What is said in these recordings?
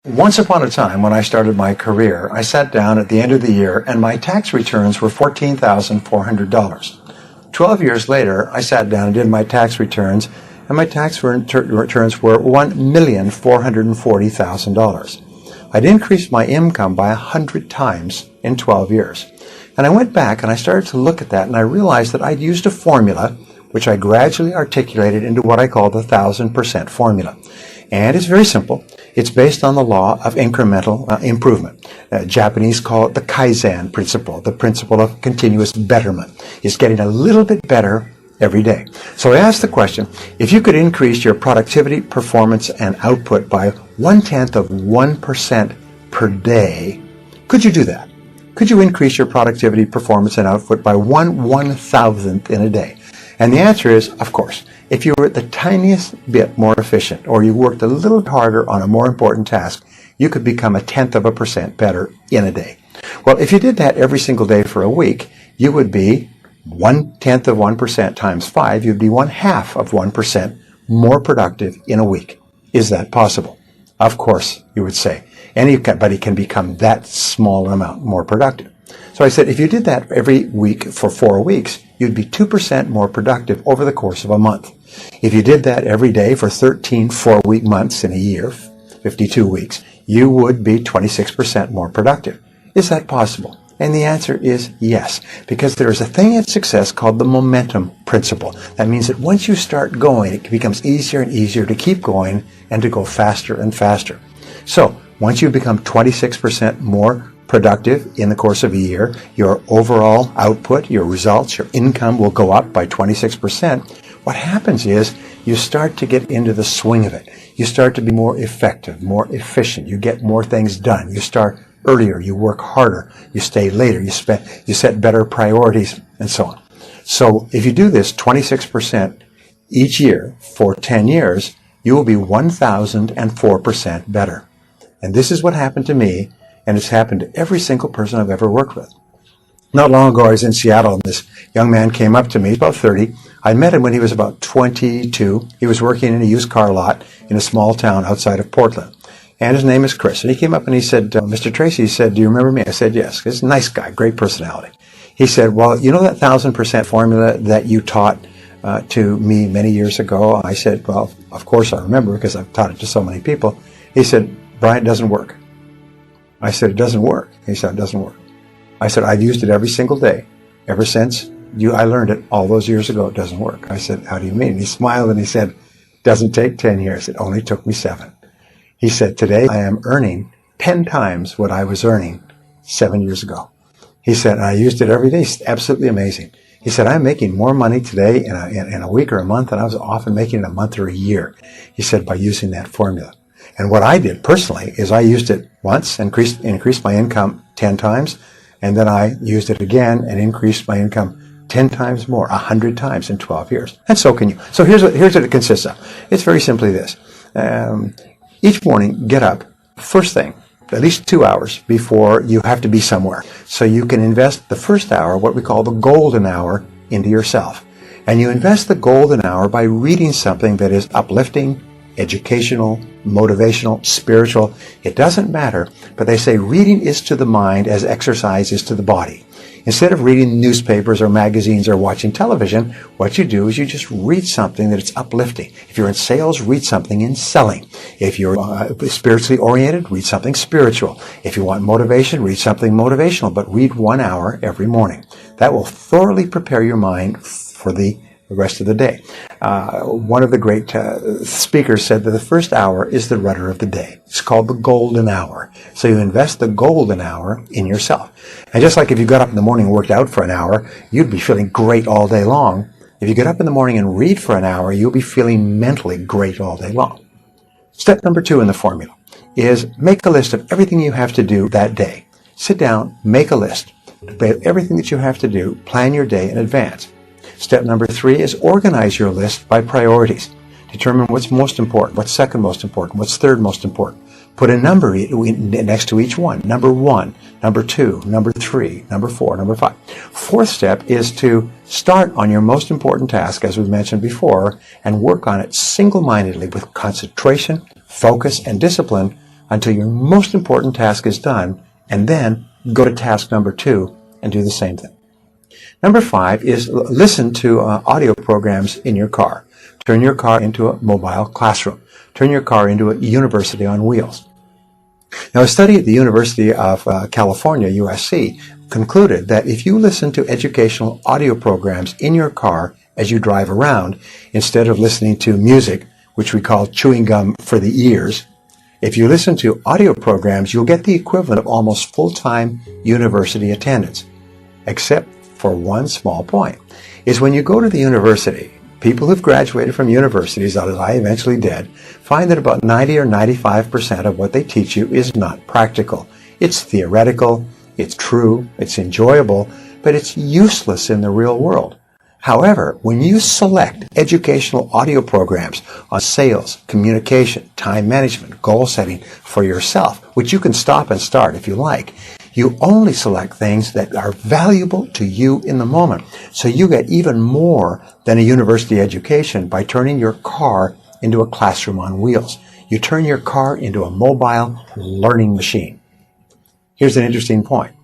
Once upon a time, when I started my career, I sat down at the end of the year and my tax returns were $14,400. 12 years later, I sat down and did my tax returns, and my tax returns were $1,440,000. I'd increased my income by 100 times in 12 years. And I went back and I started to look at that, and I realized that I'd used a formula which I gradually articulated into what I call the 1,000% formula. And it's very simple. It's based on the law of incremental improvement. Japanese call it the Kaizen principle, the principle of continuous betterment. It's getting a little bit better every day. So I asked the question, if you could increase your productivity, performance, and output by 0.1% per day, could you do that? Could you increase your productivity, performance, and output by 1/1000th in a day? And the answer is, of course. If you were the tiniest bit more efficient, or you worked a little harder on a more important task, you could become 0.1% better in a day. Well, if you did that every single day for a week, you would be 0.1% times 5, you'd be 0.5% more productive in a week. Is that possible? Of course, you would say. Anybody can become that small amount more productive. So I said, if you did that every week for 4 weeks, you'd be 2% more productive over the course of a month. If you did that every day for 13 4-week months in a year, 52 weeks, you would be 26% more productive. Is that possible? And the answer is yes, because there is a thing in success called the momentum principle. That means that once you start going, it becomes easier and easier to keep going and to go faster and faster. So once you become 26% more productive in the course of a year, your overall output, your results, your income will go up by 26%. What happens is you start to get into the swing of it. You start to be more effective, more efficient. You get more things done. You start earlier. You work harder. You stay later. You set better priorities, and so on. So if you do this 26% each year for 10 years, you will be 1,004% better. And this is what happened to me, and it's happened to every single person I've ever worked with. Not long ago, I was in Seattle, and this young man came up to me, about 30. I met him when he was about 22. He was working in a used car lot in a small town outside of Portland. And his name is Chris. And he came up and he said, Mr. Tracy, he said, do you remember me? I said, yes. He's a nice guy, great personality. He said, well, you know that 1,000% formula that you taught to me many years ago? I said, well, of course I remember, because I've taught it to so many people. He said, Brian, it doesn't work. I said, it doesn't work. He said, it doesn't work. I said, I've used it every single day ever since I learned it all those years ago. It doesn't work. I said, how do you mean? And he smiled and he said, it doesn't take 10 years. It only took me 7. He said, today I am earning 10 times what I was earning 7 years ago. He said, I used it every day. It's absolutely amazing. He said, I'm making more money today in a week or a month than I was often making in a month or a year. He said, by using that formula. And what I did personally is I used it once and increased my income 10 times. And then I used it again and increased my income 10 times more, 100 times in 12 years. And so can you. So here's what it consists of. It's very simply this. Each morning, get up, first thing, at least 2 hours before you have to be somewhere. So you can invest the first hour, what we call the golden hour, into yourself. And you invest the golden hour by reading something that is uplifting, educational, motivational, spiritual. It doesn't matter, but they say reading is to the mind as exercise is to the body. Instead of reading newspapers or magazines or watching television, what you do is you just read something that is uplifting. If you're in sales, read something in selling. If you're spiritually oriented, read something spiritual. If you want motivation, read something motivational, but read 1 hour every morning. That will thoroughly prepare your mind for the rest of the day. One of the great speakers said that the first hour is the rudder of the day. It's called the golden hour. So you invest the golden hour in yourself. And just like if you got up in the morning and worked out for an hour, you'd be feeling great all day long. If you get up in the morning and read for an hour, you'll be feeling mentally great all day long. Step number 2 in the formula is make a list of everything you have to do that day. Sit down, make a list. Everything that you have to do, plan your day in advance. Step number 3 is organize your list by priorities. Determine what's most important, what's second most important, what's third most important. Put a number next to each one. Number 1, number 2, number 3, number 4, number 5. Fourth step is to start on your most important task, as we mentioned before, and work on it single-mindedly with concentration, focus, and discipline until your most important task is done, and then go to task number 2 and do the same thing. Number 5 is listen to audio programs in your car. Turn your car into a mobile classroom. Turn your car into a university on wheels. Now, a study at the University of California, USC, concluded that if you listen to educational audio programs in your car as you drive around, instead of listening to music, which we call chewing gum for the ears, if you listen to audio programs, you'll get the equivalent of almost full-time university attendance. Except for one small point, is when you go to the university, people who've graduated from universities, as I eventually did, find that about 90 or 95% of what they teach you is not practical. It's theoretical, it's true, it's enjoyable, but it's useless in the real world. However, when you select educational audio programs on sales, communication, time management, goal setting for yourself, which you can stop and start if you like, you only select things that are valuable to you in the moment. So you get even more than a university education by turning your car into a classroom on wheels. You turn your car into a mobile learning machine. Here's an interesting point,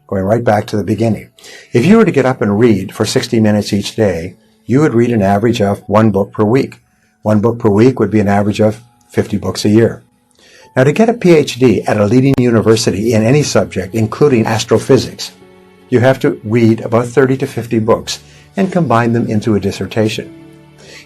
going right back to the beginning. If you were to get up and read for 60 minutes each day, you would read an average of 1 book per week. 1 book per week would be an average of 50 books a year. Now, to get a PhD at a leading university in any subject, including astrophysics, you have to read about 30 to 50 books and combine them into a dissertation.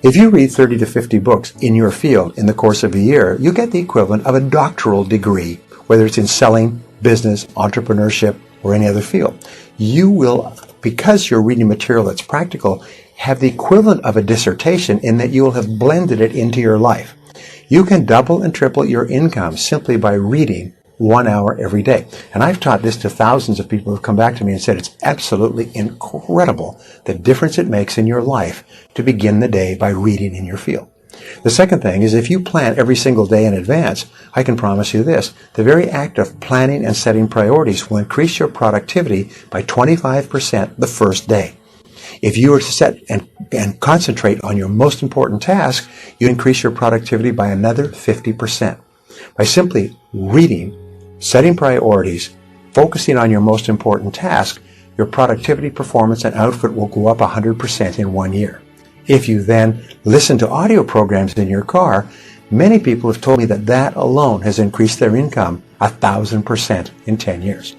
If you read 30 to 50 books in your field in the course of a year, you get the equivalent of a doctoral degree, whether it's in selling, business, entrepreneurship, or any other field. You will, because you're reading material that's practical, have the equivalent of a dissertation in that you will have blended it into your life. You can double and triple your income simply by reading 1 hour every day. And I've taught this to thousands of people who've come back to me and said it's absolutely incredible the difference it makes in your life to begin the day by reading in your field. The second thing is if you plan every single day in advance, I can promise you this, the very act of planning and setting priorities will increase your productivity by 25% the first day. If you were to set and concentrate on your most important task, you increase your productivity by another 50%. By simply reading, setting priorities, focusing on your most important task, your productivity, performance, and output will go up 100% in 1 year. If you then listen to audio programs in your car, many people have told me that that alone has increased their income 1,000% in 10 years.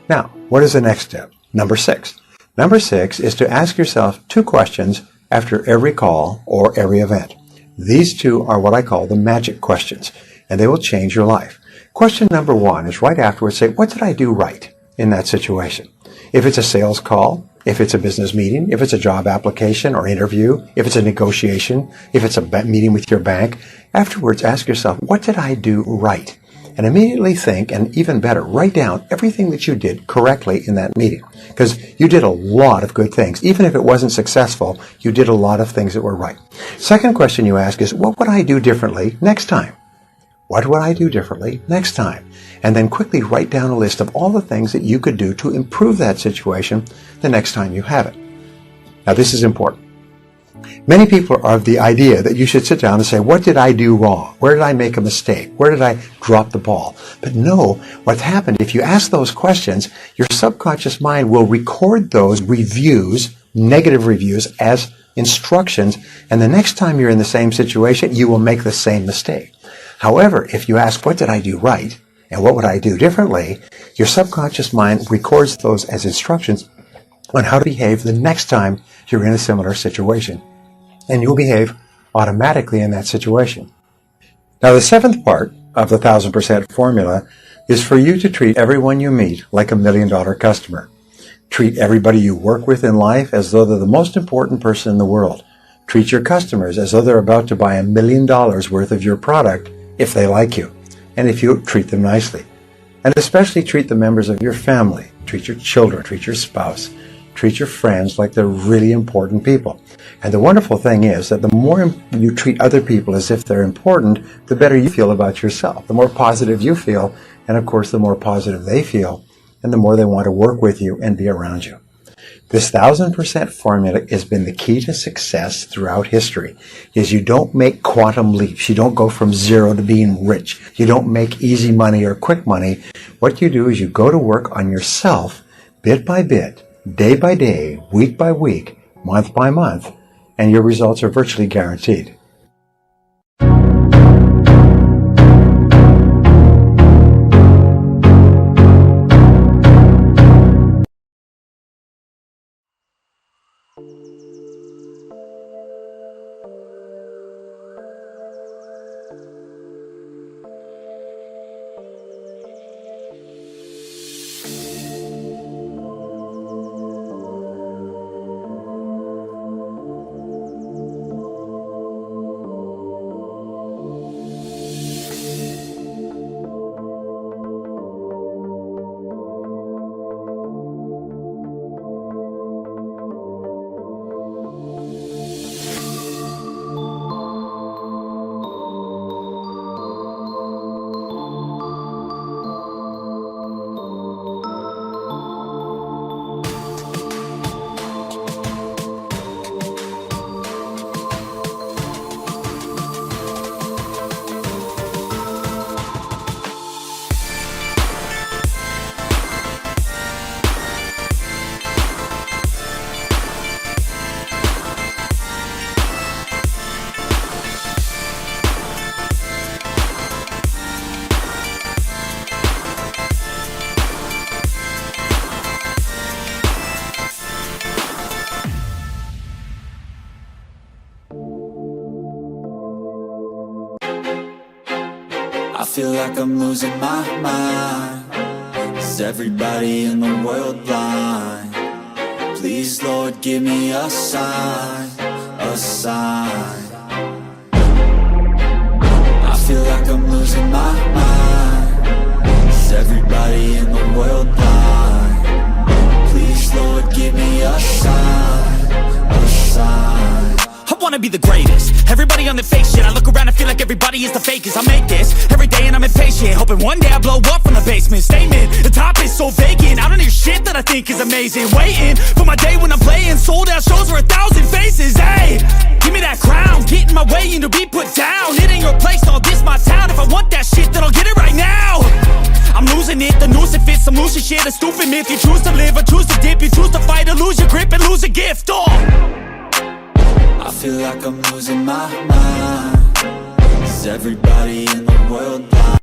Now, what is the next step? Number 6. Number 6 is to ask yourself 2 questions after every call or every event. These 2 are what I call the magic questions, and they will change your life. Question number 1 is right afterwards, say, what did I do right in that situation? If it's a sales call, if it's a business meeting, if it's a job application or interview, if it's a negotiation, if it's a meeting with your bank, afterwards ask yourself, what did I do right? And immediately think, and even better, write down everything that you did correctly in that meeting. Because you did a lot of good things. Even if it wasn't successful, you did a lot of things that were right. Second question you ask is, what would I do differently next time? What would I do differently next time? And then quickly write down a list of all the things that you could do to improve that situation the next time you have it. Now, this is important. Many people are of the idea that you should sit down and say, what did I do wrong? Where did I make a mistake? Where did I drop the ball? But no, what's happened, if you ask those questions, your subconscious mind will record those reviews, negative reviews, as instructions, and the next time you're in the same situation, you will make the same mistake. However, if you ask, what did I do right? And what would I do differently? Your subconscious mind records those as instructions on how to behave the next time you're in a similar situation. And you'll behave automatically in that situation. Now, the 7th part of the 1,000% formula is for you to treat everyone you meet like $1 million customer. Treat everybody you work with in life as though they're the most important person in the world. Treat your customers as though they're about to buy $1 million worth of your product if they like you, and if you treat them nicely. And especially treat the members of your family. Treat your children, treat your spouse, treat your friends like they're really important people. And the wonderful thing is that the more you treat other people as if they're important, the better you feel about yourself. The more positive you feel, and of course the more positive they feel, and the more they want to work with you and be around you. This 1,000% formula has been the key to success throughout history. Is you don't make quantum leaps. You don't go from zero to being rich. You don't make easy money or quick money. What you do is you go to work on yourself bit by bit, day by day, week by week, month by month, and your results are virtually guaranteed. I feel like I'm losing my mind. Is everybody in the world blind? Please, Lord, give me a sign, a sign. I feel like I'm losing my mind. Is everybody in the world blind? Please, Lord, give me a sign, a sign. I wanna be the greatest. Everybody on the fake shit. I look around and feel like everybody is the fakest. I make this every day and I'm impatient, hoping one day I blow up from the basement. Statement, the top is so vacant. I don't hear shit that I think is amazing. Waiting for my day when I'm playing sold out shows for 1,000 faces. Hey, give me that crown, get in my way and to be put down. It ain't your place, all this my town. If I want that shit, then I'll get it right now. I'm losing it, the noose it fits. I'm losing shit, a stupid myth. You choose to live or choose to dip. You choose to fight or lose your grip and lose a gift. I feel like I'm losing my mind. Is everybody in the world blind?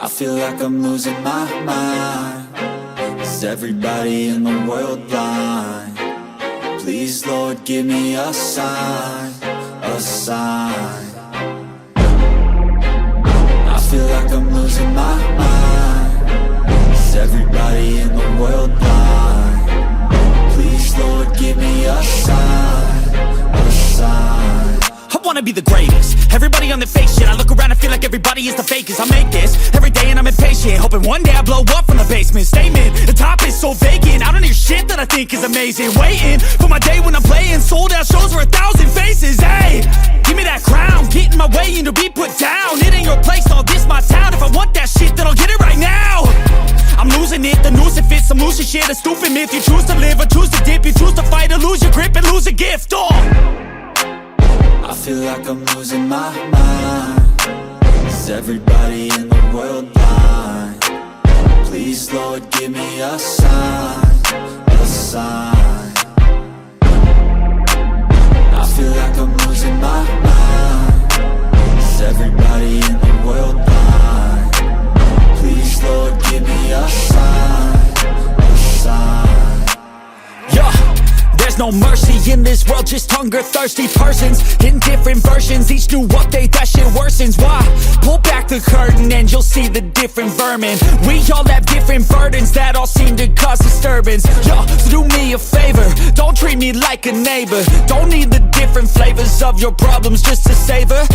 I feel like I'm losing my mind. Is everybody in the world blind? Please, Lord, give me a sign, a sign. I feel like I'm losing my mind. Is everybody in the world blind? Please, Lord, give like everybody is the fakest. I make this every day and I'm impatient, hoping one day I blow up from the basement. Statement, the top is so vacant, I don't hear shit that I think is amazing. Waiting for my day when I'm playing sold out shows for 1,000 faces. Hey, give me that crown, get in my way and to be put down. It ain't your place, all this my town. If I want that shit, then I'll get it right now. I'm losing it, the noose it fits, I'm losing shit. A stupid myth, you choose to live or choose to dip. You choose to fight or lose your grip and lose a gift. I feel like I'm losing my mind. Is everybody in the world blind? Please, Lord, give me a sign, a sign. I feel like I'm losing my mind. Is everybody in the world blind? Please, Lord, give me a sign, a sign. Yeah, there's no mercy in this world, just hunger-thirsty persons in different versions, each new update, that shit worsens. Why? Pull back the curtain and you'll see the different vermin. We all have different burdens that all seem to cause disturbance. Yo, so do me a favor, don't treat me like a neighbor. Don't need the different flavors of your problems just to savor.